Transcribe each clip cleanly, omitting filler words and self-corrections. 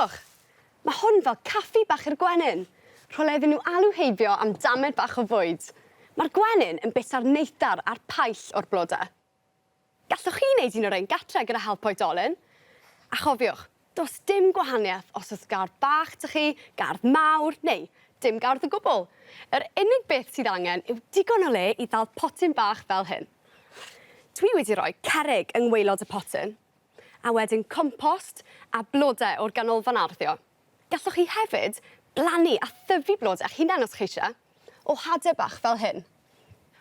Gwrandwch! Mae hwn fel caffi bach i'r gwenyn. Rhole iddyn nhw alw heibio am damed bach o fwyd. Mae'r gwenyn yn bita'r neithdar a'r paill o'r blodau. Gallwch chi wneud un o'r ein gatre gyda help oedolyn. A chofiwch, does dim gwahaniaeth os oes gardd bach dych chi, gardd mawr, neu dim gardd o gwbl. Yr unig beth sydd angen yw digon o le i ddal potyn bach fel hyn. Dwi wedi rhoi cerrig yng ngwaelod y potyn, a wedyn compost a blodau o'r ganolfan arddio. Gallwch chi hefyd blannu a thyfu blodau eich hunain os chi eisiau, o hadau bach fel hyn.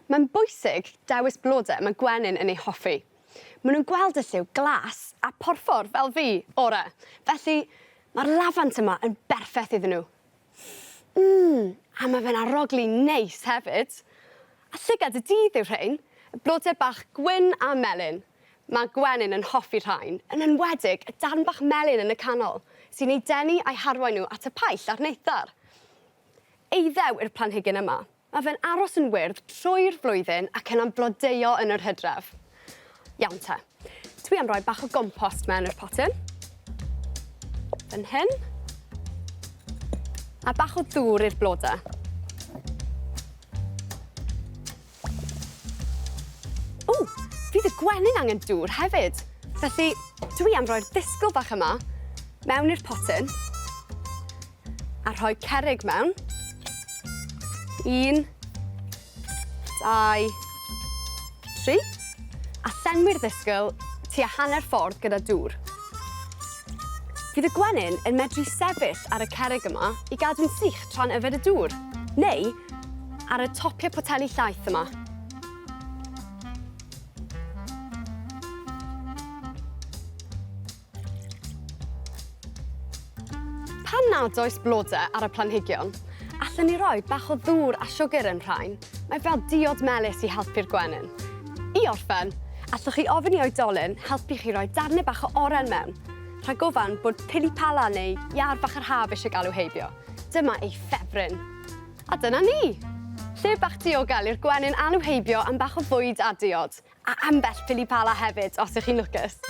Mae'n bwysig dewis blodau mae gwenyn yn ei hoffi. Maen nhw'n gweld y lliw glas a porffor fel fi, ore. Felly, mae'r lafant yma yn berffaith iddyn nhw. A mae fe'n arogli neis hefyd. A llygad y dydd yw rhain, y blodau bach gwyn a melyn. Mae gwenyn yn hoffi rhain, yn enwedig y darn bach melyn yn y canol, sy'n ei denu a'i harwain nhw at y paill a'r neithdar. Eiddew i'r planhigyn yma. Mae fe'n aros yn wyrdd trwy'r flwyddyn ac yn amblodeuo yn yr Hydref. Iawn te. Dwi am roi bach o gompost mewn i'r potyn. Fan hyn. A bach o ddŵr i'r blodau. Fydd y gwenyn angen dŵr hefyd. Felly, dwi am roi'r disgl bach yma mewn i'r potyn a rhoi cerrig mewn. 1, 2, 3. A llenwi'r ddisgyl tua hanner ffordd gyda dŵr. Fydd y gwenyn yn medru sefyll ar y cerrig yma i gadw'n sych tra'n yfed y dŵr, neu ar y topiau poteli llaeth yma. Pan nad oes blodau ar y planhigion, allan ni roi bach o ddŵr a siwgr yn rhain. Mae fel diod melys i helpu'r gwenyn. I orffen, allwch chi ofyn i oedolyn helpu chi roi darnau bach o oren mewn, rhag ofan bod pilipala neu iar bach yr haf eisiau galw heibio. Dyma ei ffefryn. A dyna ni! Lle bach diogel i'r gwenyn alw heibio am bach o fwyd a diod, a ambell pilipala hefyd os ych chi'n lwcus.